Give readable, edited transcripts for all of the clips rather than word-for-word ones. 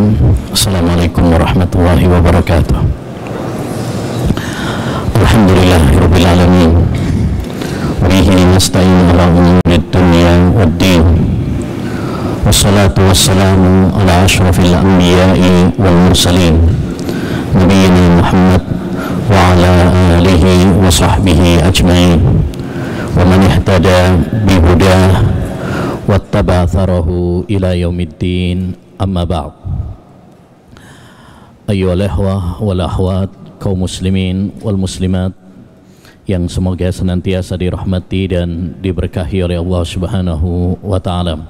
Bismillahirrahmanirrahim. Assalamualaikum warahmatullahi wabarakatuh. Alhamdulillahirabbil alamin. Bihi nasta'in ala umuri dunya waddin. Wassalatu wassalamu ala asyrafil anbiya'i wal mursalin. Nabiyyina Muhammad wa ala alihi wa sahbihi ajma'in. Wa man ihtada bihudah wattaba atharahu ila yaumiddin. Amma ba'd. Ayyuhal ikhwah wal akhwat, kaum muslimin wal muslimat yang semoga senantiasa dirahmati dan diberkahi oleh Allah Subhanahu wa taala.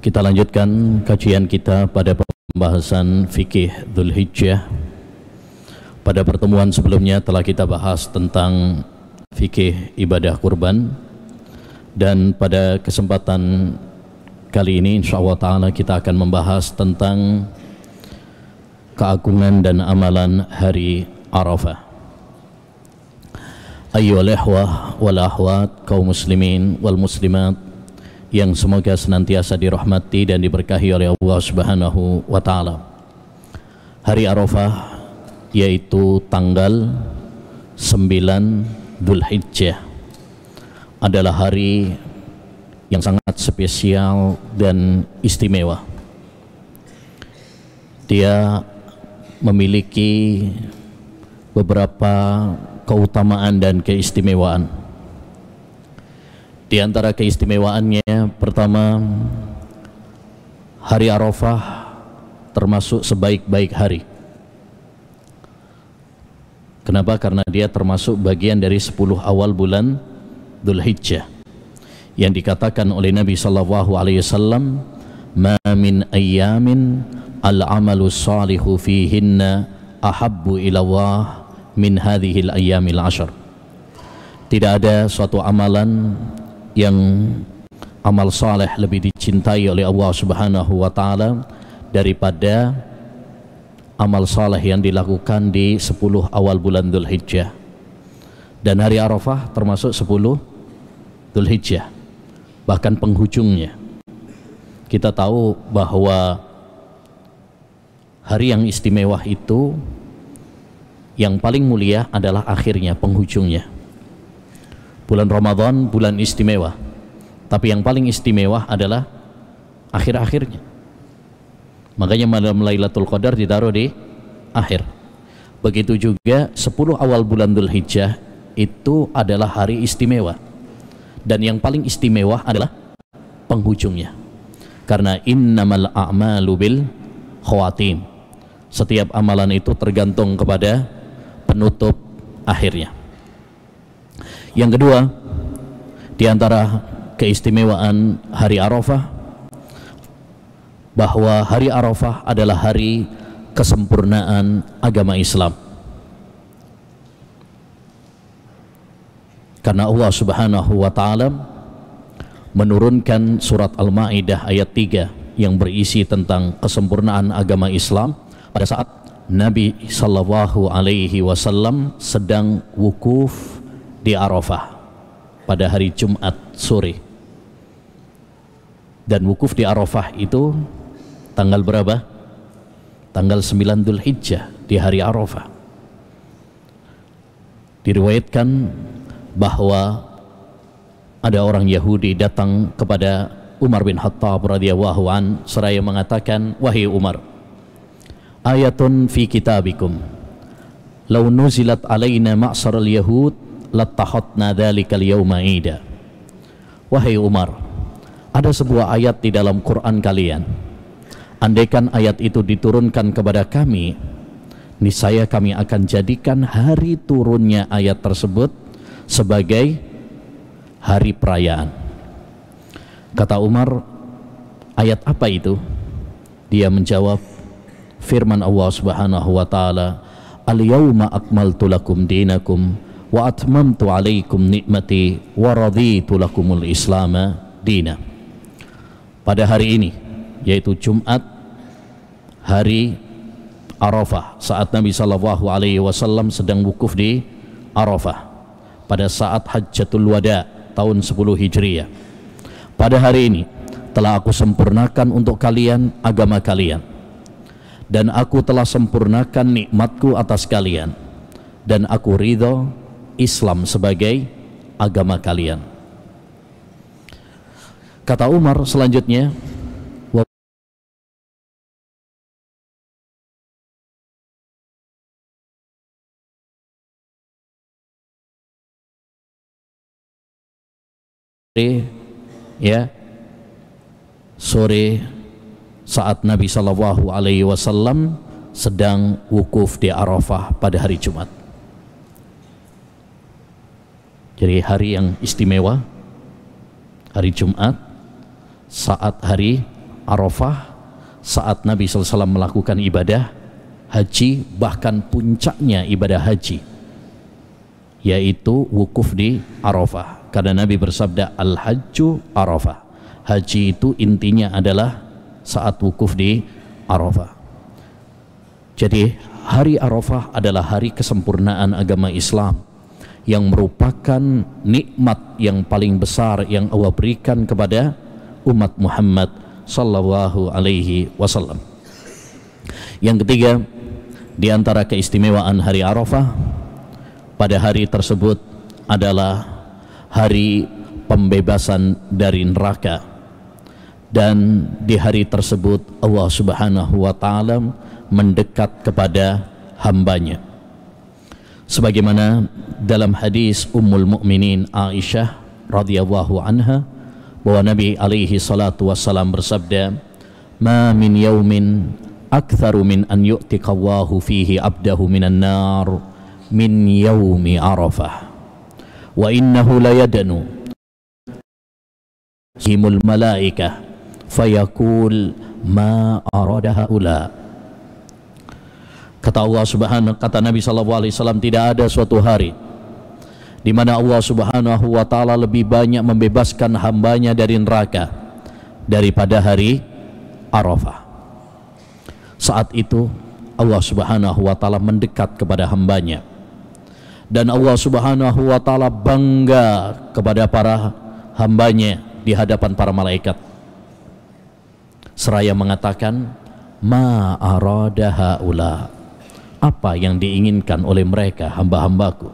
Kita lanjutkan kajian kita pada pembahasan fikih Dzulhijjah. Pada pertemuan sebelumnya telah kita bahas tentang fikih ibadah kurban, dan pada kesempatan kali ini insyaallah ta'ala kita akan membahas tentang keagungan dan amalan hari Arafah. Ayyuhal ikhwah wal akhwat, kaum muslimin wal muslimat yang semoga senantiasa dirahmati dan diberkahi oleh Allah Subhanahu wa taala. Hari Arafah yaitu tanggal 9 Dzulhijjah adalah hari yang sangat spesial dan istimewa. Dia memiliki beberapa keutamaan dan keistimewaan. Di antara keistimewaannya, pertama, hari Arafah termasuk sebaik-baik hari. Kenapa? Karena dia termasuk bagian dari 10 awal bulan Dzulhijjah, yang dikatakan oleh Nabi sallallahu alaihi wasallam, "Ma min ayyamin al-amalu salihu fihinna ahabbu ila Allah min hadhil ayyamil ashar." Tidak ada suatu amalan yang amal saleh lebih dicintai oleh Allah Subhanahu wa taala daripada amal saleh yang dilakukan di 10 awal bulan Dzulhijjah. Dan hari Arafah termasuk 10 Dzulhijjah, bahkan penghujungnya. Kita tahu bahwa hari yang istimewa itu, yang paling mulia adalah akhirnya, penghujungnya. Bulan Ramadan bulan istimewa, tapi yang paling istimewa adalah akhir-akhirnya. Makanya malam Lailatul Qadar ditaruh di akhir. Begitu juga 10 awal bulan Dzulhijjah itu adalah hari istimewa, dan yang paling istimewa adalah penghujungnya. Karena innamal a'malu bil khawatim. Setiap amalan itu tergantung kepada penutup akhirnya. Yang kedua, di antara keistimewaan hari Arafah, bahwa hari Arafah adalah hari kesempurnaan agama Islam. Karena Allah Subhanahu wa taala menurunkan surat Al-Maidah ayat 3 yang berisi tentang kesempurnaan agama Islam pada saat Nabi sallallahu alaihi wasallam sedang wukuf di Arafah pada hari Jumat sore. Dan wukuf di Arafah itu tanggal berapa? Tanggal 9 Dzulhijjah, di hari Arafah. Diriwayatkan bahwa ada orang Yahudi datang kepada Umar bin Khattab radhiyallahu an seraya mengatakan, "Wahai Umar, ayatun fi kitabikum law nuzilat alaina ma'syaral yahud lattakhadna dzalikal yawma ida." Wahai Umar, ada sebuah ayat di dalam Quran kalian. Andaikan ayat itu diturunkan kepada kami, niscaya kami akan jadikan hari turunnya ayat tersebut sebagai hari perayaan. Kata Umar, ayat apa itu? Dia menjawab, firman Allah Subhanahu wa taala, "Al-yauma akmaltu lakum dinakum wa atmamtu alaikum nikmati wa raditu lakumul islama dina." Pada hari ini, yaitu Jumat, hari Arafah, saat Nabi sallallahu alaihi wasallam sedang wukuf di Arafah pada saat Hajjatul Wada tahun 10 Hijriah. Pada hari ini telah aku sempurnakan untuk kalian agama kalian, dan aku telah sempurnakan nikmatku atas kalian, dan aku ridho Islam sebagai agama kalian. Kata Umar selanjutnya, ya, sore saat Nabi Shallallahu Alaihi Wasallam sedang wukuf di Arafah pada hari Jumat. Jadi hari yang istimewa, hari Jumat, saat hari Arafah, saat Nabi SAW melakukan ibadah haji, bahkan puncaknya ibadah haji, yaitu wukuf di Arafah. Karena Nabi bersabda, al-hajju Arafah, haji itu intinya adalah saat wukuf di Arafah. Jadi hari Arafah adalah hari kesempurnaan agama Islam, yang merupakan nikmat yang paling besar yang Allah berikan kepada umat Muhammad sallallahu alaihi wasallam. Yang ketiga, di antara keistimewaan hari Arafah, pada hari tersebut adalah hari pembebasan dari neraka, dan di hari tersebut Allah Subhanahu wa taala mendekat kepada hambanya, sebagaimana dalam hadis Ummul Mukminin Aisyah radhiyallahu anha, bahwa Nabi alaihi salatu wassalam bersabda, ma min yaumin aktsaru min an yu'tika Allahu fihi abdahu minan nar min yaumi Arafah, wa innahu la yadanu himul malaikah fayaqul ma arada haula. Kata Allah Subhanahu, kata Nabi sallallahu alaihi wasallam, tidak ada suatu hari di mana Allah Subhanahu wa taala lebih banyak membebaskan hambanya dari neraka daripada hari Arafah. Saat itu Allah Subhanahu wa taala mendekat kepada hambanya, dan Allah Subhanahu wa taala bangga kepada para hambanya di hadapan para malaikat, seraya mengatakan, ma arada haula, apa yang diinginkan oleh mereka hamba-hambaku,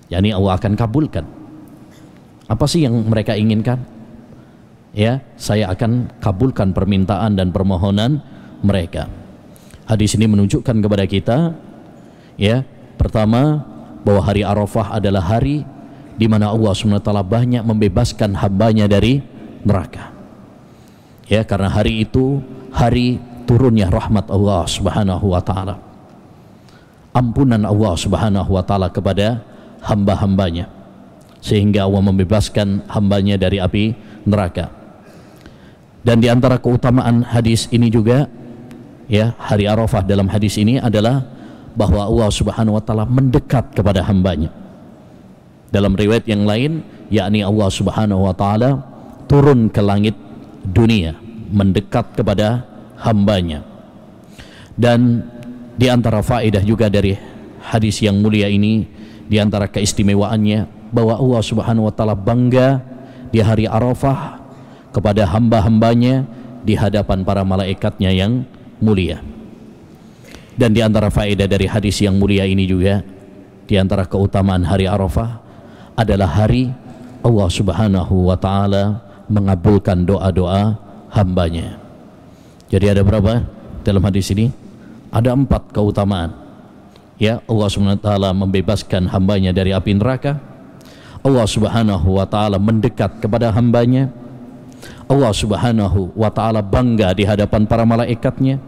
yakni Allah akan kabulkan. Apa sih yang mereka inginkan? Ya, saya akan kabulkan permintaan dan permohonan mereka. Hadis ini menunjukkan kepada kita, ya, pertama, bahwa hari Arafah adalah hari di mana Allah SWT banyak membebaskan hambanya dari neraka. Ya, karena hari itu hari turunnya rahmat Allah Subhanahu wa taala, ampunan Allah Subhanahu wa taala kepada hamba-hambanya, sehingga Allah membebaskan hambanya dari api neraka. Dan di antara keutamaan hadis ini juga, ya, hari Arafah dalam hadis ini adalah bahwa Allah Subhanahu wa taala mendekat kepada hambanya. Dalam riwayat yang lain, yakni Allah Subhanahu wa taala turun ke langit dunia, mendekat kepada hambanya. Dan di antara faedah juga dari hadis yang mulia ini, di antara keistimewaannya, bahwa Allah Subhanahu wa taala bangga di hari Arafah kepada hamba-hambanya di hadapan para malaikatnya yang mulia. Dan di antara faedah dari hadis yang mulia ini juga, di antara keutamaan hari Arafah adalah hari Allah Subhanahu wa taala mengabulkan doa-doa hambanya. Jadi ada berapa dalam hadis ini? Ada 4 keutamaan. Ya, Allah Subhanahu wa taala membebaskan hambanya dari api neraka, Allah Subhanahu wa taala mendekat kepada hambanya, Allah Subhanahu wa taala bangga di hadapan para malaikatnya,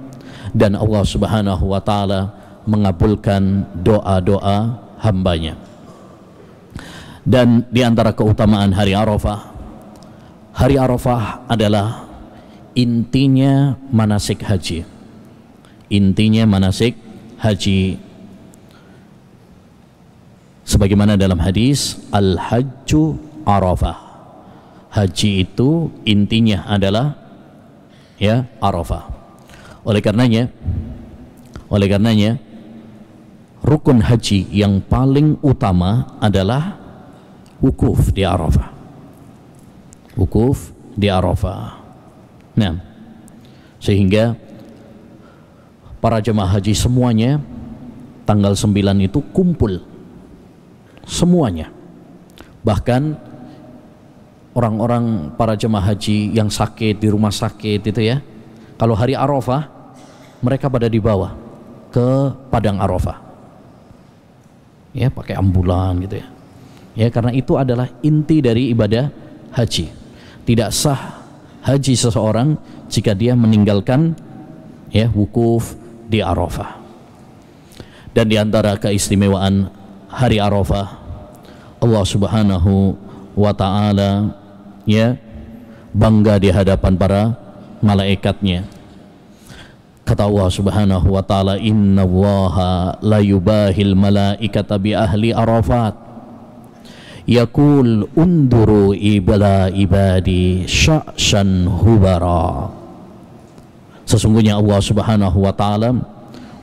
dan Allah Subhanahu wa taala mengabulkan doa-doa hambanya. Dan di antara keutamaan hari Arafah, hari Arafah adalah intinya manasik haji. Intinya manasik haji, sebagaimana dalam hadis al-hajju Arafah, haji itu intinya adalah, ya, Arafah. Oleh karenanya rukun haji yang paling utama adalah wukuf di Arafah. Wukuf di Arafah. Nah, sehingga para jemaah haji semuanya tanggal 9 itu kumpul semuanya. Bahkan orang-orang para jemaah haji yang sakit di rumah sakit itu ya, kalau hari Arafah mereka pada dibawa ke padang Arafah ya, pakai ambulan gitu ya. Ya, karena itu adalah inti dari ibadah haji. Tidak sah haji seseorang jika dia meninggalkan ya wukuf di Arafah. Dan di antara keistimewaan hari Arafah, Allah Subhanahu wa ta'ala ya bangga di hadapan para malaikatnya. Kata Allah Subhanahu wa ta'ala, innallaha la yubahil malaikata bi ahli Arafat yaqul unduru ibla ibadi sya'shan hubara. Sesungguhnya Allah Subhanahu wa ta'ala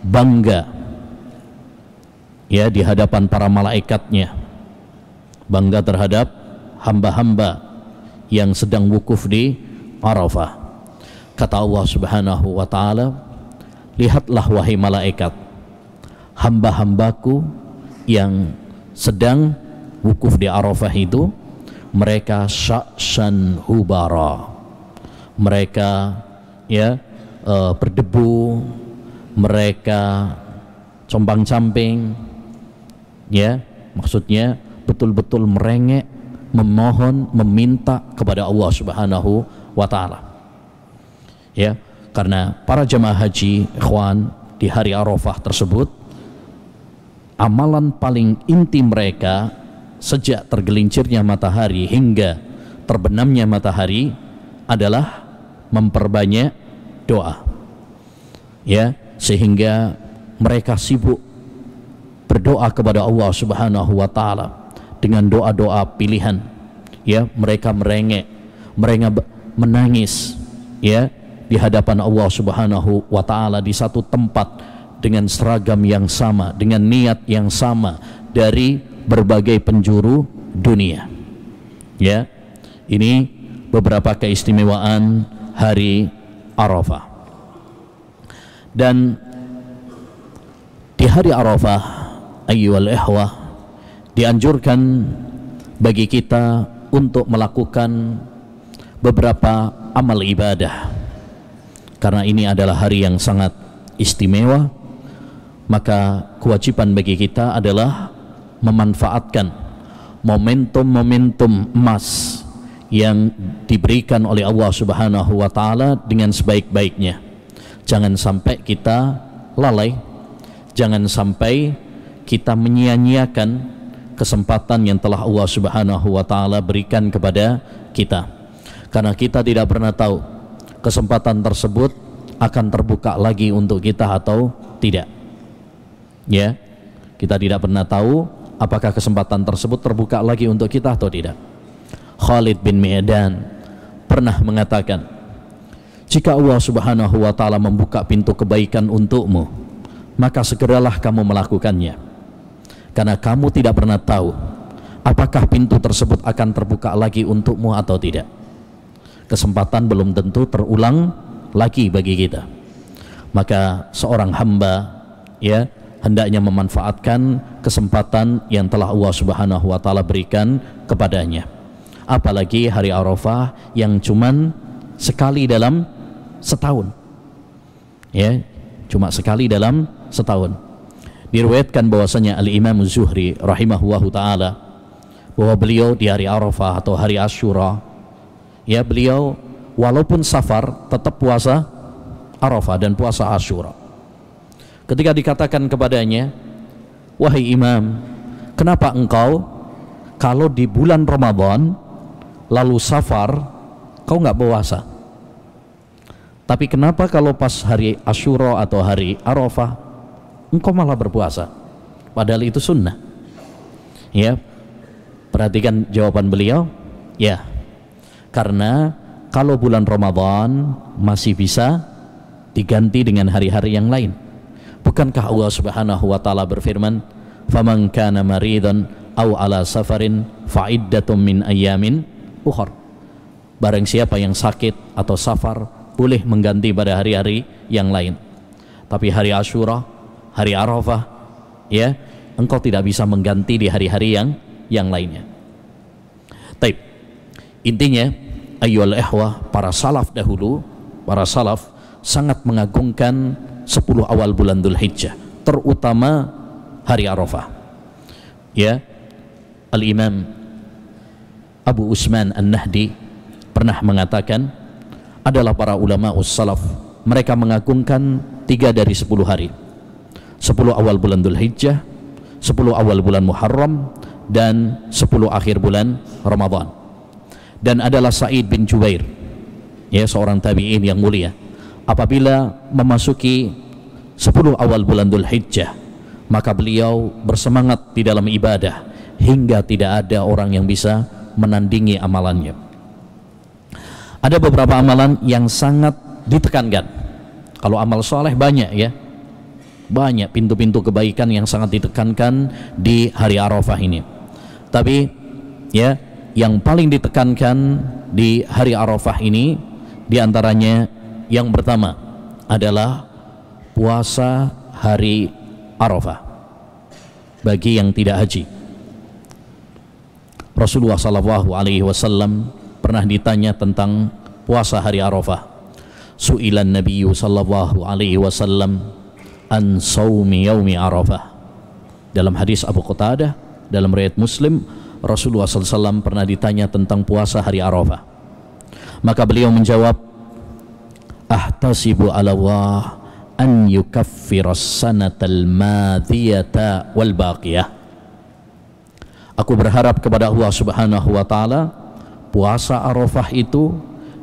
bangga ya di hadapan para malaikatnya, bangga terhadap hamba-hamba yang sedang wukuf di Arafah. Kata Allah Subhanahu wa ta'ala, lihatlah wahai malaikat, hamba-hambaku yang sedang wukuf di Arafah itu, mereka sya'shan hubara, mereka ya berdebu, mereka compang-camping ya, maksudnya betul-betul merengek, memohon, meminta kepada Allah Subhanahu wa ta'ala ya. Karena para jemaah haji ikhwan di hari Arafah tersebut, amalan paling inti mereka sejak tergelincirnya matahari hingga terbenamnya matahari adalah memperbanyak doa ya, sehingga mereka sibuk berdoa kepada Allah Subhanahu wa ta'ala dengan doa-doa pilihan ya. Mereka merengek, mereka menangis ya di hadapan Allah Subhanahu wa ta'ala di satu tempat dengan seragam yang sama, dengan niat yang sama dari berbagai penjuru dunia ya. Ini beberapa keistimewaan hari Arafah. Dan di hari Arafah ayyuhal ikhwah, dianjurkan bagi kita untuk melakukan beberapa amal ibadah. Karena ini adalah hari yang sangat istimewa, maka kewajiban bagi kita adalah memanfaatkan momentum-momentum emas yang diberikan oleh Allah Subhanahu wa ta'ala dengan sebaik-baiknya. Jangan sampai kita lalai, jangan sampai kita menyia-nyiakan kesempatan yang telah Allah Subhanahu wa ta'ala berikan kepada kita. Karena kita tidak pernah tahu kesempatan tersebut akan terbuka lagi untuk kita atau tidak ya. Kita tidak pernah tahu apakah kesempatan tersebut terbuka lagi untuk kita atau tidak. Khalid bin Mi'dan pernah mengatakan, jika Allah Subhanahu wa ta'ala membuka pintu kebaikan untukmu, maka segeralah kamu melakukannya, karena kamu tidak pernah tahu apakah pintu tersebut akan terbuka lagi untukmu atau tidak. Kesempatan belum tentu terulang lagi bagi kita. Maka seorang hamba ya hendaknya memanfaatkan kesempatan yang telah Allah Subhanahu wa ta'ala berikan kepadanya. Apalagi hari Arafah yang cuman sekali dalam setahun ya, cuma sekali dalam setahun. Diriwayatkan bahwasanya Al-Imam Zuhri rahimahullahu ta'ala, bahwa beliau di hari Arafah atau hari Asyura ya, beliau walaupun safar tetap puasa Arafah dan puasa Asyura. Ketika dikatakan kepadanya, wahai imam, kenapa engkau kalau di bulan Ramadan lalu safar kau nggak puasa, tapi kenapa kalau pas hari Asyura atau hari Arafah engkau malah berpuasa, padahal itu sunnah ya? Perhatikan jawaban beliau, ya karena kalau bulan Ramadan masih bisa diganti dengan hari-hari yang lain. Bukankah Allah Subhanahu wa ta'ala berfirman, faman kana maridan aw ala safarin fa'iddatum min ayyamin ukhar, barang siapa yang sakit atau safar boleh mengganti pada hari-hari yang lain. Tapi hari Asyura, hari Arafah, ya, engkau tidak bisa mengganti di hari-hari yang lainnya. Taib. Intinya, ayyuhal ikhwah, para salaf dahulu, para salaf sangat mengagungkan 10 awal bulan Dzulhijjah, terutama hari Arafah. Ya, Al-Imam Abu Usman An-Nahdi pernah mengatakan, adalah para ulama salaf, mereka mengagungkan 3 dari 10 hari, 10 awal bulan Dzulhijjah, 10 awal bulan Muharram, dan 10 akhir bulan Ramadan. Dan adalah Sa'id bin Jubair, ya, seorang tabi'in yang mulia, apabila memasuki 10 awal bulan Dzulhijjah, maka beliau bersemangat di dalam ibadah hingga tidak ada orang yang bisa menandingi amalannya. Ada beberapa amalan yang sangat ditekankan. Kalau amal soleh banyak, ya, banyak pintu-pintu kebaikan yang sangat ditekankan di hari Arafah ini. Tapi ya, yang paling ditekankan di hari Arafah ini, diantaranya yang pertama adalah puasa hari Arafah bagi yang tidak haji. Rasulullah SAW pernah ditanya tentang puasa hari Arafah. Su'ilan Nabiyyu sallallahu alaihi wasallam an saumi yaumi Arafah. Dalam hadis Abu Qatadah dalam riwayat Muslim, Rasulullah SAW pernah ditanya tentang puasa hari Arafah. Maka beliau menjawab, ahtasibu ala Allah an yukaffiras sanatal madhiyata wal baqiyah. Aku berharap kepada Allah Subhanahu wa taala, puasa Arafah itu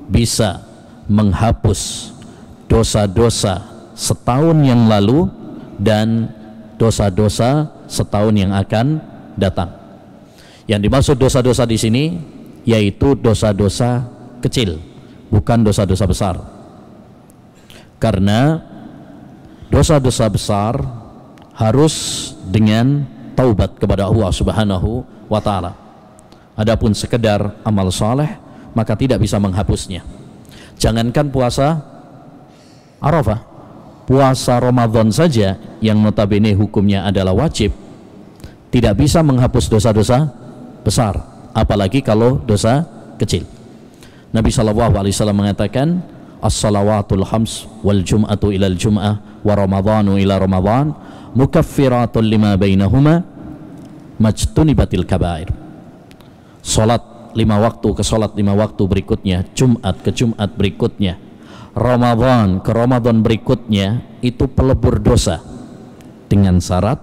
bisa menghapus dosa-dosa setahun yang lalu dan dosa-dosa setahun yang akan datang. Yang dimaksud dosa-dosa di sini yaitu dosa-dosa kecil, bukan dosa-dosa besar. Karena dosa-dosa besar harus dengan taubat kepada Allah Subhanahu wa taala. Adapun sekedar amal saleh maka tidak bisa menghapusnya. Jangankan puasa Arafah, puasa Ramadan saja yang notabene hukumnya adalah wajib, tidak bisa menghapus dosa-dosa besar, apalagi kalau dosa kecil. Nabi SAW mengatakan, as-salawatul khams wal jum'atu ilal jum'ah wa ramadhanu ila ramadhan mukaffiratun lima bainahuma majtunibatil kabair. Salat 5 waktu ke salat 5 waktu berikutnya, Jumat ke Jumat berikutnya, Ramadan ke Ramadan berikutnya, itu pelebur dosa, dengan syarat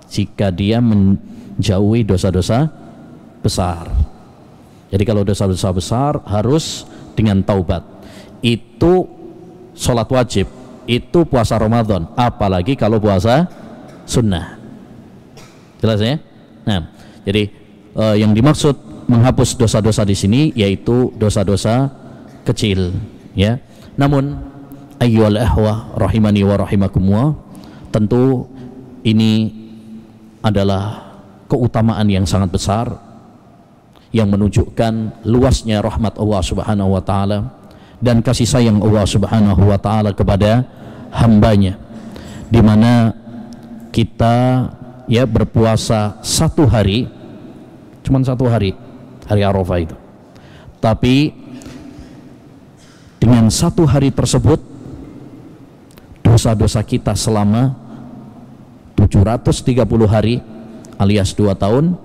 jika dia menjauhi dosa-dosa besar. Jadi kalau dosa-dosa besar harus dengan taubat. Itu sholat wajib, itu puasa Ramadan, apalagi kalau puasa sunnah. Jelas ya? Nah, jadi yang dimaksud menghapus dosa-dosa di sini yaitu dosa-dosa kecil, ya. Namun ayyuhal ikhwah rahimani wa rahimakumullah, tentu ini adalah keutamaan yang sangat besar yang menunjukkan luasnya rahmat Allah Subhanahu wa taala dan kasih sayang Allah Subhanahu wa taala kepada hambanya, di mana kita ya berpuasa 1 hari, cuman 1 hari, hari Arafah itu, tapi dengan 1 hari tersebut dosa-dosa kita selama 730 hari alias 2 tahun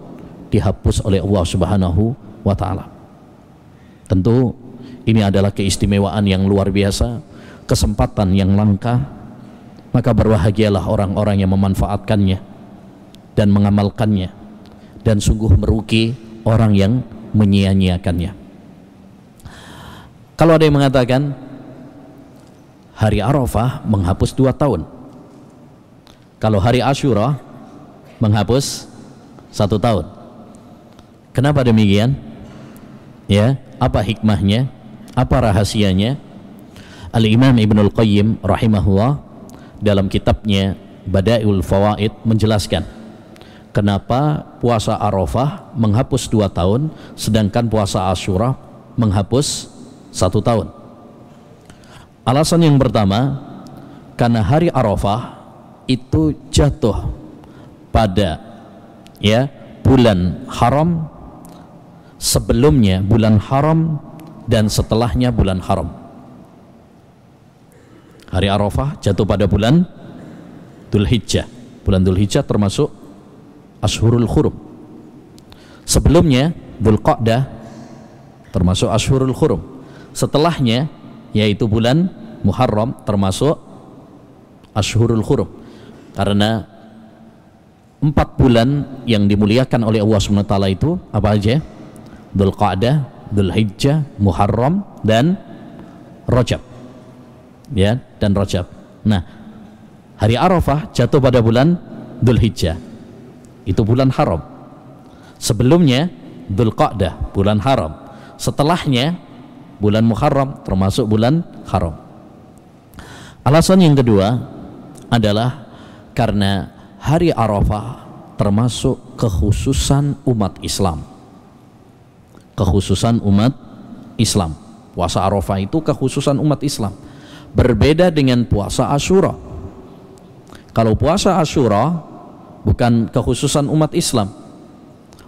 dihapus oleh Allah Subhanahu wa taala. Tentu ini adalah keistimewaan yang luar biasa, kesempatan yang langka, maka berbahagialah orang-orang yang memanfaatkannya dan mengamalkannya, dan sungguh merugi orang yang menyia-nyiakannya. Kalau ada yang mengatakan hari Arafah menghapus 2 tahun, kalau hari Asyura menghapus 1 tahun. Kenapa demikian? Ya, apa hikmahnya? Apa rahasianya? Al-Imam Ibnul Qayyim rahimahullah dalam kitabnya Bada'iul Fawaid menjelaskan kenapa puasa Arafah menghapus 2 tahun sedangkan puasa Asyura menghapus 1 tahun. Alasan yang pertama, karena hari Arafah itu jatuh pada bulan haram, sebelumnya bulan haram dan setelahnya bulan haram. Hari Arafah jatuh pada bulan Dzulhijjah. Bulan Dzulhijjah termasuk Ashhurul Hurum. Sebelumnya Dzulqa'dah termasuk Ashhurul Hurum. Setelahnya yaitu bulan Muharram termasuk Ashhurul Hurum. Karena 4 bulan yang dimuliakan oleh Allah SWT itu apa aja? Dzulqa'dah, Dzulhijjah, Muharram dan Rajab. Ya, dan Rajab. Nah, hari Arafah jatuh pada bulan Dzulhijjah. Itu bulan haram. Sebelumnya Dzulqa'dah, bulan haram. Setelahnya bulan Muharram termasuk bulan haram. Alasan yang kedua adalah karena hari Arafah termasuk kekhususan umat Islam. Kekhususan umat Islam. Puasa Arafah itu kekhususan umat Islam. Berbeda dengan puasa Asyura. Kalau puasa Asyura bukan kekhususan umat Islam.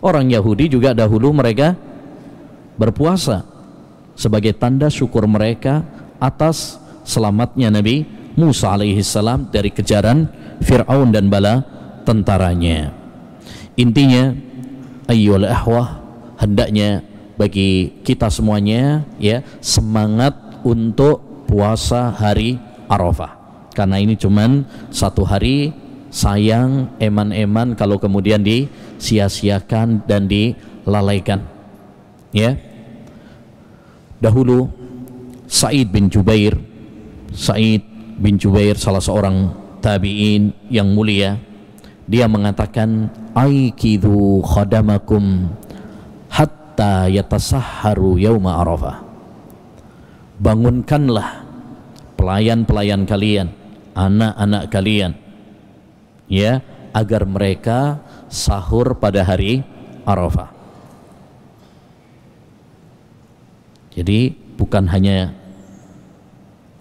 Orang Yahudi juga dahulu mereka berpuasa sebagai tanda syukur mereka atas selamatnya Nabi Musa alaihissalam dari kejaran Fir'aun dan bala tentaranya. Intinya, ayyul ahwah, hendaknya bagi kita semuanya semangat untuk puasa hari Arafah, karena ini cuman 1 hari. Sayang eman-eman kalau kemudian disia-siakan dan dilalaikan. Dahulu Sa'id bin Jubair salah seorang tabi'in yang mulia, dia mengatakan, aikidu khadamakum hatta yatasahharu yauma Arafah. Bangunkanlah pelayan-pelayan kalian, anak-anak kalian, agar mereka sahur pada hari Arafah. Jadi bukan hanya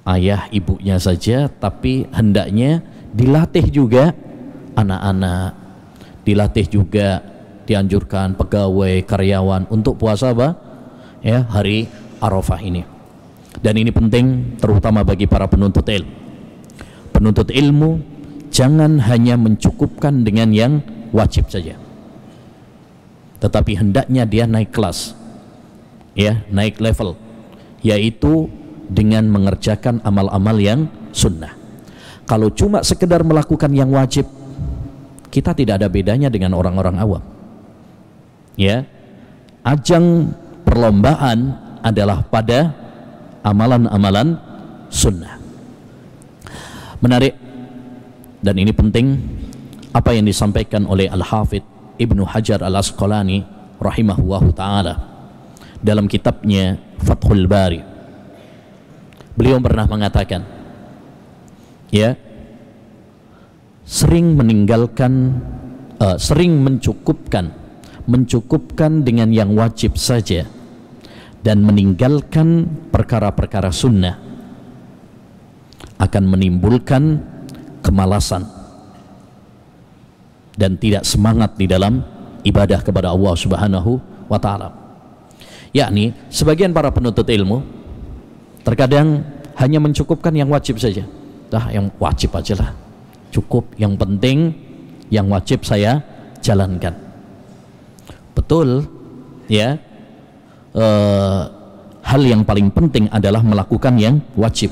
ayah ibunya saja, tapi hendaknya dilatih juga anak-anak, dilatih juga, dianjurkan pegawai, karyawan untuk puasa hari Arafah ini. Dan ini penting terutama bagi para penuntut ilmu. Penuntut ilmu jangan hanya mencukupkan dengan yang wajib saja, tetapi hendaknya dia naik kelas, naik level, yaitu dengan mengerjakan amal-amal yang sunnah. Kalau cuma sekedar melakukan yang wajib, kita tidak ada bedanya dengan orang-orang awam. Ajang perlombaan adalah pada amalan-amalan sunnah. Menarik, dan ini penting apa yang disampaikan oleh Al-Hafidh Ibnu Hajar Al-Asqalani rahimahullahu ta'ala dalam kitabnya Fathul Bari. Beliau pernah mengatakan, sering mencukupkan dengan yang wajib saja dan meninggalkan perkara-perkara sunnah akan menimbulkan kemalasan dan tidak semangat di dalam ibadah kepada Allah Subhanahu wa ta'ala. Yakni sebagian para penuntut ilmu terkadang hanya mencukupkan yang wajib saja. Yang wajib aja lah, cukup, yang penting yang wajib saya jalankan. Betul, hal yang paling penting adalah melakukan yang wajib,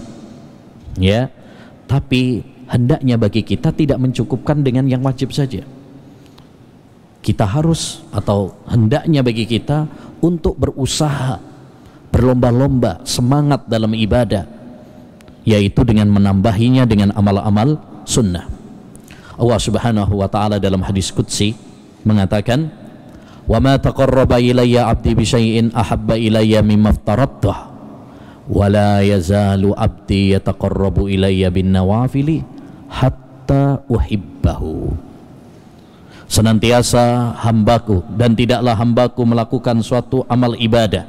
tapi hendaknya bagi kita tidak mencukupkan dengan yang wajib saja. Kita harus, atau hendaknya bagi kita untuk berusaha, berlomba-lomba, semangat dalam ibadah, yaitu dengan menambahinya dengan amal-amal sunnah. Allah Subhanahu wa ta'ala dalam hadis qudsi mengatakan, wa ma taqarraba ilayya 'abdi bi syai'in ahabba ilayya mimma aftaradtuh wa la yazalu 'abdi yataqarrabu ilayya bin nawafili hatta uhibbahu. Senantiasa hambaku, dan tidaklah hambaku melakukan suatu amal ibadah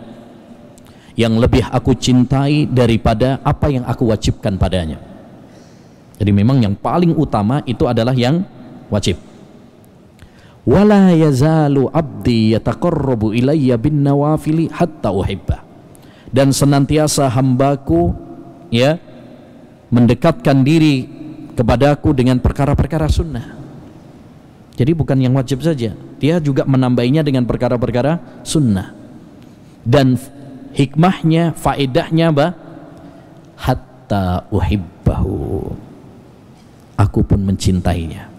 yang lebih aku cintai daripada apa yang aku wajibkan padanya, Jadi memang yang paling utama itu adalah yang wajib. Wala yazalu abdi yataqarrabu ilayya bin nawafili hatta uhibbah. Dan senantiasa hambaku ya mendekatkan diri kepadaku dengan perkara-perkara sunnah. Jadi bukan yang wajib saja, dia juga menambahinya dengan perkara-perkara sunnah. Dan hikmahnya, faedahnya apa? Hatta uhibbahu, aku pun mencintainya.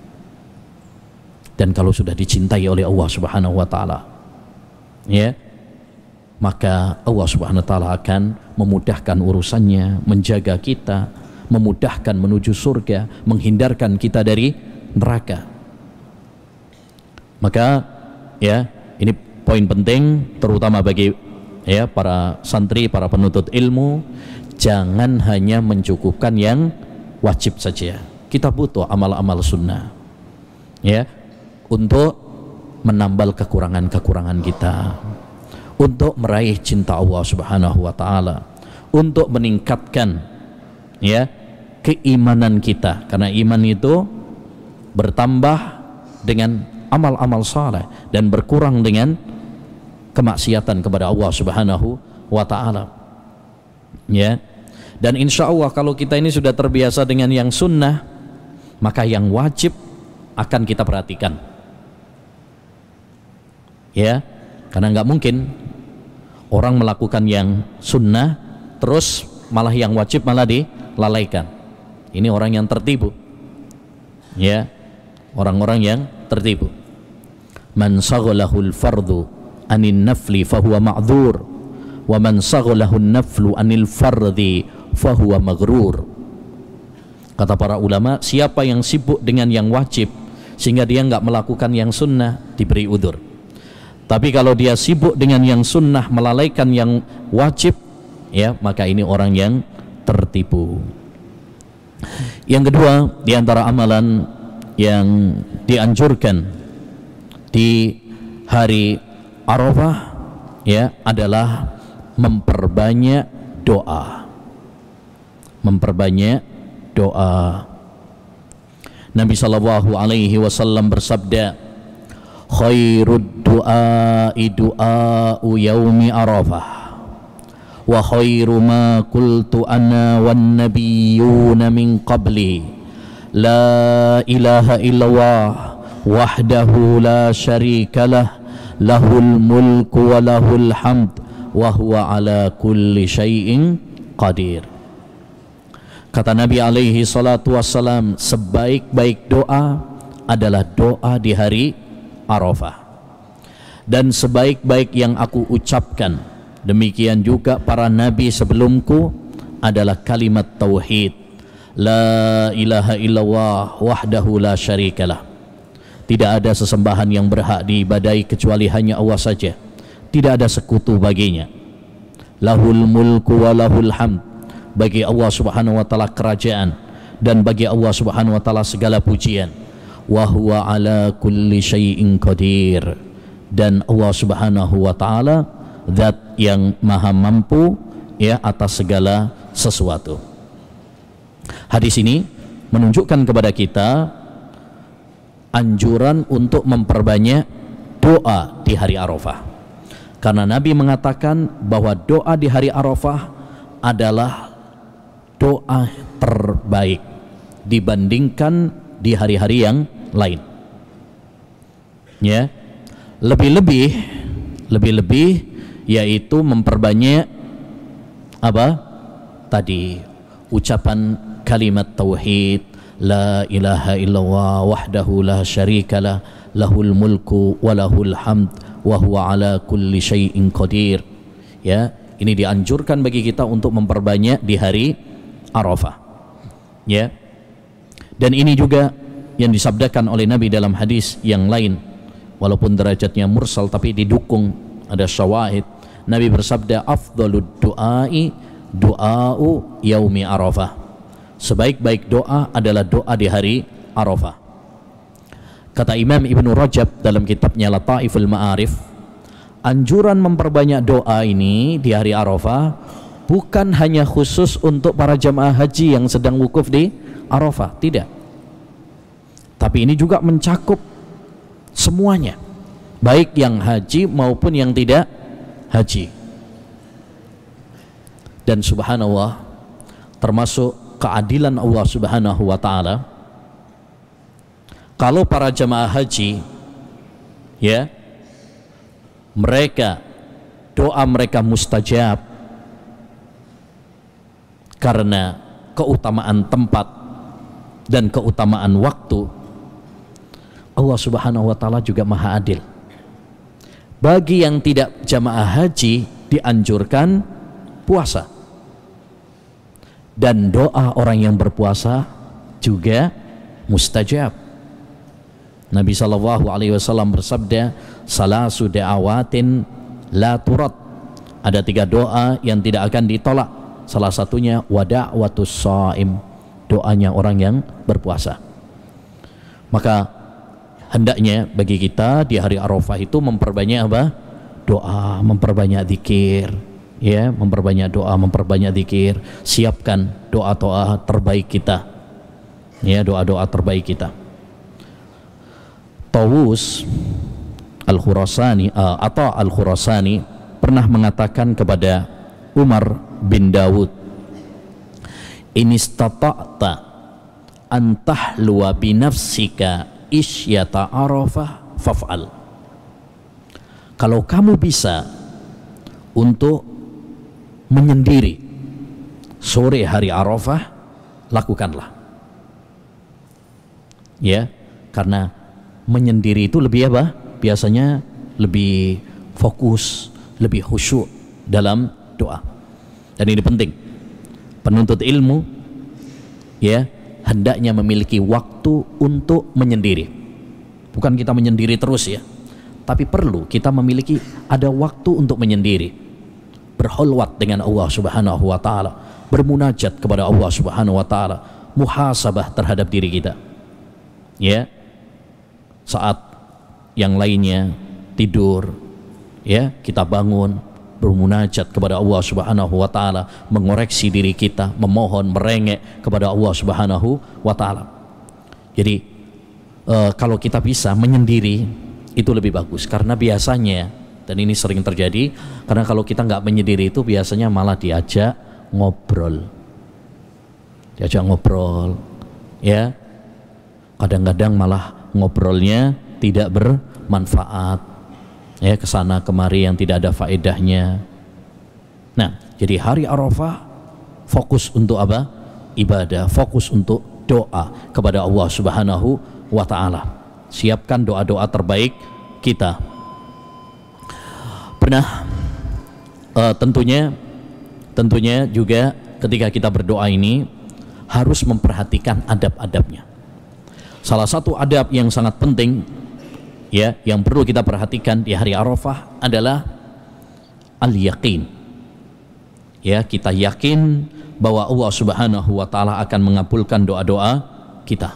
Dan kalau sudah dicintai oleh Allah Subhanahu wa taala, ya, maka Allah Subhanahu wa taala akan memudahkan urusannya, menjaga kita, memudahkan menuju surga, menghindarkan kita dari neraka. Maka ya, ini poin penting terutama bagi ya para santri, para penuntut ilmu, jangan hanya mencukupkan yang wajib saja. Kita butuh amal-amal sunnah ya, untuk menambal kekurangan-kekurangan kita, untuk meraih cinta Allah Subhanahu wa taala, untuk meningkatkan ya keimanan kita, karena iman itu bertambah dengan amal-amal saleh dan berkurang dengan kemaksiatan kepada Allah Subhanahu wa taala. Ya. Dan insya Allah kalau kita ini sudah terbiasa dengan yang sunnah, maka yang wajib akan kita perhatikan. Ya, karena nggak mungkin orang melakukan yang sunnah terus malah yang wajib malah dilalaikan. Ini orang yang tertipu. Ya, orang-orang yang tertipu. Man saghalahul fardu anin nafli fahuwa ma'dzur, wa man saghalahun naflu anil fardi fahuwa maghrur. Kata para ulama, siapa yang sibuk dengan yang wajib sehingga dia nggak melakukan yang sunnah, diberi udzur. Tapi kalau dia sibuk dengan yang sunnah melalaikan yang wajib, ya, maka ini orang yang tertipu. Yang kedua, di antara amalan yang dianjurkan di hari Arafah ya adalah memperbanyak doa. Memperbanyak doa. Nabi sallallahu alaihi wasallam bersabda, khairud du'ai du'a'u yaumi Arafah wa khairu ma qultu ana wan nabiyyuna min qabli la ilaha illallah wahdahu la syarikalah lahul mulku wa lahul hamd wa huwa ala kulli syai'in qadir. Kata Nabi alaihi salatu wassalam, sebaik-baik doa adalah doa di hari Arafah, dan sebaik-baik yang aku ucapkan, demikian juga para nabi sebelumku, adalah kalimat tauhid, la ilaha illallah wahdahu la syarikalah. Tidak ada sesembahan yang berhak diibadahi kecuali hanya Allah saja, tidak ada sekutu baginya. Lahul mulku wa lahul hamd, bagi Allah Subhanahu wa taala kerajaan dan bagi Allah Subhanahu wa taala segala pujian. Wa huwa ala kulli syai'in qadir, dan Allah Subhanahu wa taala zat yang maha mampu ya atas segala sesuatu. Hadis ini menunjukkan kepada kita anjuran untuk memperbanyak doa di hari Arafah, karena Nabi mengatakan bahwa doa di hari Arafah adalah doa terbaik dibandingkan di hari-hari yang lain. Ya, lebih-lebih yaitu memperbanyak apa tadi, ucapan kalimat tauhid, la ilaha illallah wahdahu la syarikalah lahul mulku wa lahul hamd wa huwa ala kulli syai'in qadir. Ya, ini dianjurkan bagi kita untuk memperbanyak di hari Arafah. Ya. Dan ini juga yang disabdakan oleh Nabi dalam hadis yang lain, walaupun derajatnya mursal tapi didukung ada syawahid. Nabi bersabda, afdhalud du'ai du'a'u yaumi Arafah. Sebaik-baik doa adalah doa di hari Arafah. Kata Imam Ibnu Rajab dalam kitabnya Lataiful Ma'arif, anjuran memperbanyak doa ini di hari Arafah bukan hanya khusus untuk para jamaah haji yang sedang wukuf di Arafah, tidak. Tapi ini juga mencakup semuanya, baik yang haji maupun yang tidak haji. Dan subhanallah, termasuk keadilan Allah subhanahu wa ta'ala, kalau para jamaah haji, ya, mereka, doa mereka mustajab karena keutamaan tempat dan keutamaan waktu, Allah subhanahu wa ta'ala juga maha adil. Bagi yang tidak jamaah haji dianjurkan puasa, dan doa orang yang berpuasa juga mustajab. Nabi SAW bersabda, salasu da'awatin la turad, ada 3 doa yang tidak akan ditolak. Salah satunya wada'watus shaim, doanya orang yang berpuasa. Maka hendaknya bagi kita di hari Arafah itu memperbanyak apa? Doa, memperbanyak zikir, ya, memperbanyak doa, memperbanyak zikir. Siapkan doa-doa terbaik kita, ya, doa-doa terbaik kita. Tawus Al-Khurasani, atau Al-Khurasani pernah mengatakan kepada Umar bin Dawud, in istata'ta an tahluwa binafsika isyata Arafah faf'al. Kalau kamu bisa untuk menyendiri sore hari Arafah, lakukanlah, ya, karena menyendiri itu lebih apa? Biasanya lebih fokus, lebih khusyuk dalam doa. Dan ini penting. Penuntut ilmu, ya, hendaknya memiliki waktu untuk menyendiri. Bukan kita menyendiri terus, ya, tapi perlu kita memiliki ada waktu untuk menyendiri, berkhulwat dengan Allah subhanahu wa ta'ala, bermunajat kepada Allah subhanahu wa ta'ala, muhasabah terhadap diri kita, ya. Saat yang lainnya tidur, ya, kita bangun bermunajat kepada Allah subhanahu wa ta'ala, mengoreksi diri kita, memohon, merengek kepada Allah subhanahu wa ta'ala. Jadi kalau kita bisa menyendiri itu lebih bagus, karena biasanya, dan ini sering terjadi, karena kalau kita nggak menyendiri itu biasanya malah diajak ngobrol, ya, kadang-kadang malah ngobrolnya tidak bermanfaat, ya, kesana kemari yang tidak ada faedahnya. Nah, jadi hari Arafah fokus untuk apa? Ibadah, fokus untuk doa kepada Allah subhanahu wa ta'ala. Siapkan doa-doa terbaik kita. Pernah tentunya juga ketika kita berdoa ini harus memperhatikan adab-adabnya. Salah satu adab yang sangat penting, ya, yang perlu kita perhatikan di hari Arafah adalah al-yaqin. Ya, kita yakin bahwa Allah subhanahu wa ta'ala akan mengabulkan doa-doa kita.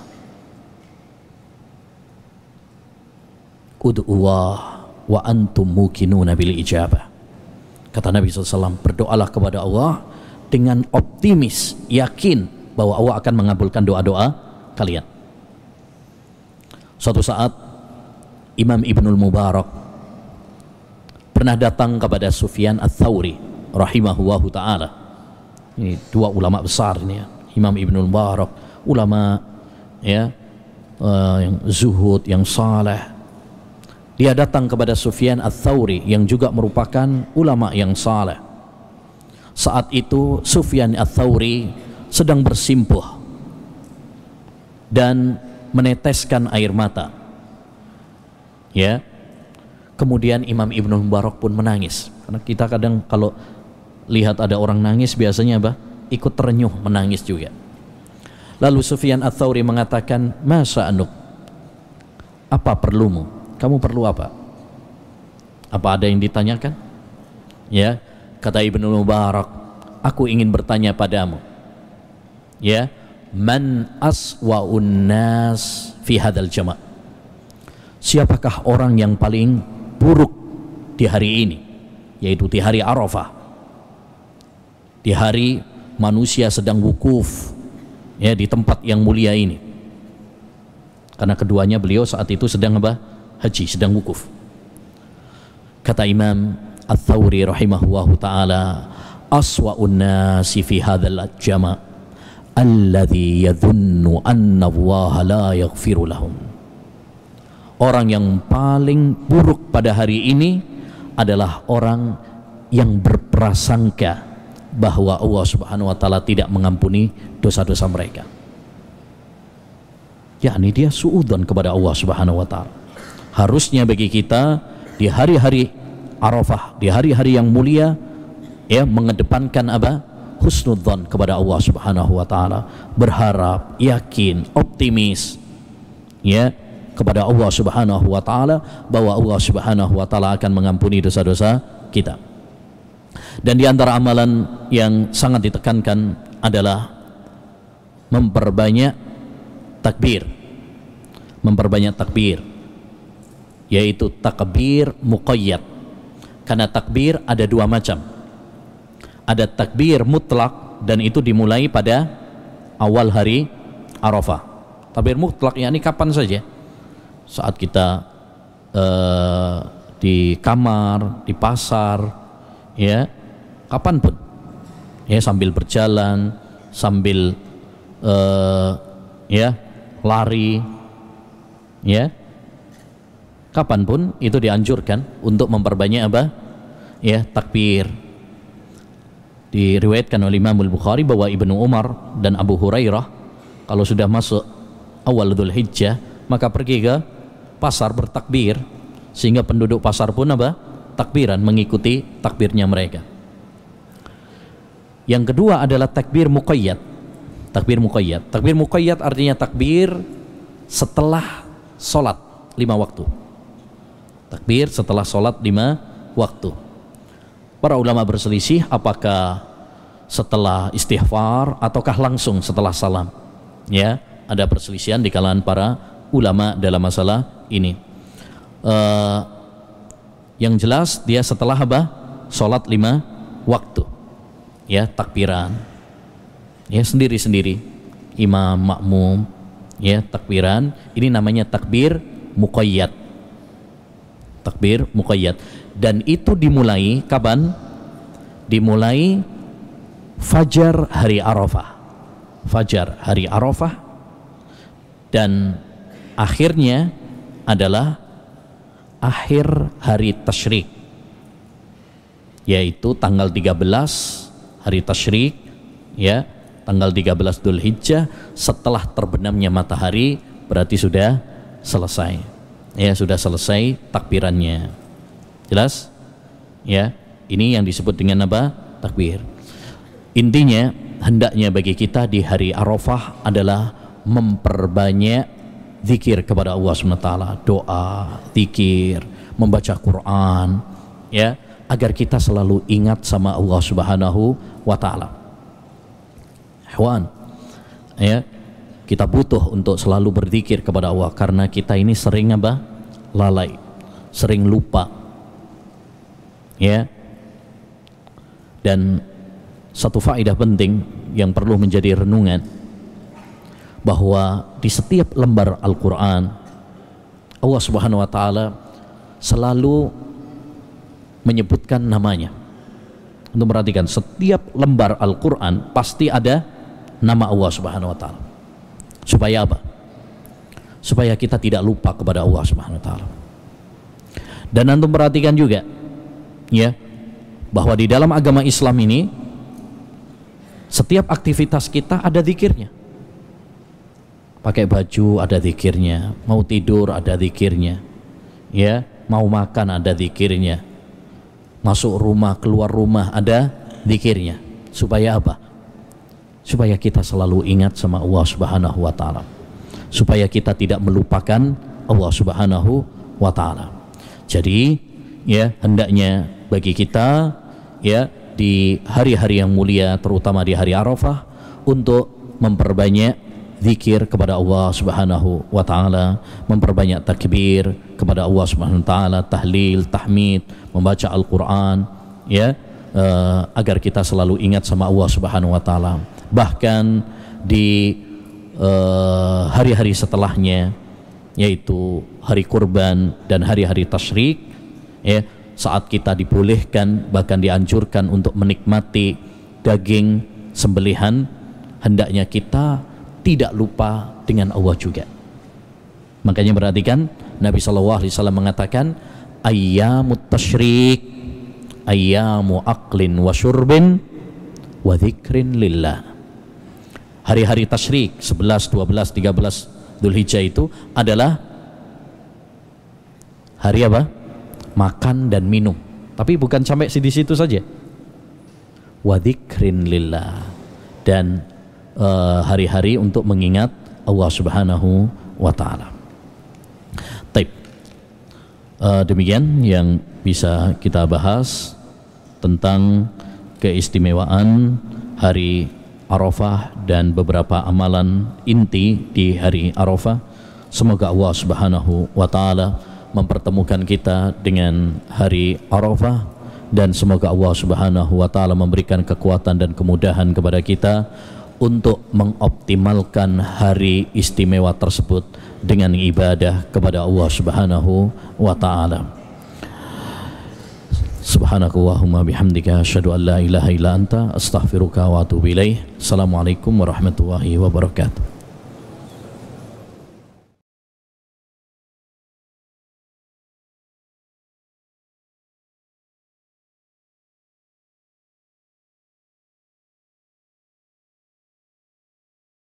Ud'uwah wa antum muqinuna bil ijabah. Kata Nabi SAW, berdoalah kepada Allah dengan optimis, yakin bahwa Allah akan mengabulkan doa-doa kalian. Suatu saat Imam Ibnul Mubarak pernah datang kepada Sufyan Ats-Tsauri rahimahullahu ta'ala. Ini 2 ulama besar ini, ya. Imam Ibnul Mubarak, ulama, ya, yang zuhud, yang saleh. Dia datang kepada Sufyan Ats-Tsauri yang juga merupakan ulama yang saleh. Saat itu Sufyan Ats-Tsauri sedang bersimpuh dan meneteskan air mata, ya. Kemudian Imam Ibnul Mubarak pun menangis, karena kita kadang kalau lihat ada orang nangis biasanya apa? Ikut terenyuh menangis juga. Lalu Sufyan Ats-Tsauri mengatakan, "Masa anuk? Apa perlumu? Kamu perlu apa? Apa ada yang ditanyakan?" Ya, kata Ibnul Mubarak, "Aku ingin bertanya padamu, ya, man aswa'un nas fi hadzal jama'? Siapakah orang yang paling buruk di hari ini, yaitu di hari Arafah, di hari manusia sedang wukuf, ya, di tempat yang mulia ini. Karena keduanya beliau saat itu sedang apa? Haji, sedang wukuf. Kata Imam Ats-Tsauri rahimahullahu taala, aswa'un nasi fi hadzal jama' alladzi yadhunnu anna Allah la yaghfiru lahum. Orang yang paling buruk pada hari ini adalah orang yang berprasangka bahwa Allah Subhanahu wa taala tidak mengampuni dosa-dosa mereka. Yakni dia suudzon kepada Allah Subhanahu wa taala. Harusnya bagi kita di hari-hari Arafah, di hari-hari yang mulia, ya, mengedepankan apa? Husnudzon kepada Allah Subhanahu wa taala, berharap, yakin, optimis, ya, kepada Allah Subhanahu wa taala bahwa Allah Subhanahu wa taala akan mengampuni dosa-dosa kita. Dan di antara amalan yang sangat ditekankan adalah memperbanyak takbir. Memperbanyak takbir, yaitu takbir muqayyad. Karena takbir ada dua macam. Ada takbir mutlak, dan itu dimulai pada awal hari Arafah. Takbir mutlak yakni kapan saja. Saat kita di kamar, di pasar, ya, kapanpun, ya, sambil berjalan, sambil ya, lari, ya, kapanpun itu dianjurkan untuk memperbanyak apa? Ya, takbir. Diriwayatkan oleh Imam Al-Bukhari bahwa Ibnu Umar dan Abu Hurairah kalau sudah masuk awal Dzulhijjah maka pergi ke pasar bertakbir, sehingga penduduk pasar pun apa? Takbiran, mengikuti takbirnya mereka. Yang kedua adalah takbir muqayyad. Takbir muqayyad. Takbir muqayyad artinya takbir setelah sholat 5 waktu. Takbir setelah sholat 5 waktu. Para ulama berselisih apakah setelah istighfar ataukah langsung setelah salam. Ya, ada perselisihan di kalangan para ulama dalam masalah ini. Yang jelas dia setelah apa? Sholat 5 waktu. Ya, takbiran. Ya, sendiri-sendiri. Imam, makmum, ya, takbiran. Ini namanya takbir muqayyad. Takbir muqayyad. Dan itu dimulai kapan? Dimulai fajar hari Arafah. Fajar hari Arafah, dan akhirnya adalah akhir hari tasyrik, yaitu tanggal 13 hari tasyrik, ya, tanggal 13 Dzulhijjah, setelah terbenamnya matahari berarti sudah selesai. Ya, sudah selesai takbirannya. Jelas? Ya, ini yang disebut dengan apa? Takbir. Intinya hendaknya bagi kita di hari Arafah adalah memperbanyak zikir kepada Allah SWT, doa, zikir, membaca Quran, ya, agar kita selalu ingat sama Allah Subhanahu wa taala. Ikhwan, ya, kita butuh untuk selalu berzikir kepada Allah karena kita ini sering apa? Lalai, sering lupa. Ya. Dan satu faedah penting yang perlu menjadi renungan, bahwa di setiap lembar Al-Quran Allah Subhanahu wa taala selalu menyebutkan namanya. Untuk perhatikan, setiap lembar Al-Quran pasti ada nama Allah Subhanahu wa taala. Supaya apa? Supaya kita tidak lupa kepada Allah Subhanahu wa taala. Dan antum perhatikan juga, ya, bahwa di dalam agama Islam ini setiap aktivitas kita ada zikirnya. Pakai baju ada zikirnya, mau tidur ada zikirnya, ya, mau makan ada zikirnya, masuk rumah, keluar rumah ada zikirnya. Supaya apa? Supaya kita selalu ingat sama Allah Subhanahu wa taala. Supaya kita tidak melupakan Allah Subhanahu wa taala. Jadi, ya, hendaknya bagi kita, ya, di hari-hari yang mulia, terutama di hari Arafah, untuk memperbanyak zikir kepada Allah Subhanahu wa taala, memperbanyak takbir kepada Allah Subhanahu wa taala, tahlil, tahmid, membaca Al-Qur'an, ya, agar kita selalu ingat sama Allah Subhanahu wa taala. Bahkan di hari-hari setelahnya, yaitu hari kurban dan hari-hari tasyrik, ya, saat kita dibolehkan bahkan dianjurkan untuk menikmati daging sembelihan, hendaknya kita tidak lupa dengan Allah juga. Makanya perhatikan Nabi SAW mengatakan ayyamut tasyrik ayyamu aqlin wa syurbin wa dzikrin lillah. Hari-hari tasyrik 11, 12, 13 Dzulhijjah itu adalah hari apa? Makan dan minum. Tapi bukan sampai di situ saja. Wa dzikrin lillah, dan hari-hari untuk mengingat Allah Subhanahu wa taala. Baik. Demikian yang bisa kita bahas tentang keistimewaan hari Arafah dan beberapa amalan inti di hari Arafah. Semoga Allah Subhanahu wa taala mempertemukan kita dengan hari Arafah, dan semoga Allah Subhanahu wa taala memberikan kekuatan dan kemudahan kepada kita untuk mengoptimalkan hari istimewa tersebut dengan ibadah kepada Allah Subhanahu wa taala. Subhanakallahumma bihamdika asyhadu an la ilaha illa anta astaghfiruka wa atubu ilaih. Assalamualaikum warahmatullahi wabarakatuh.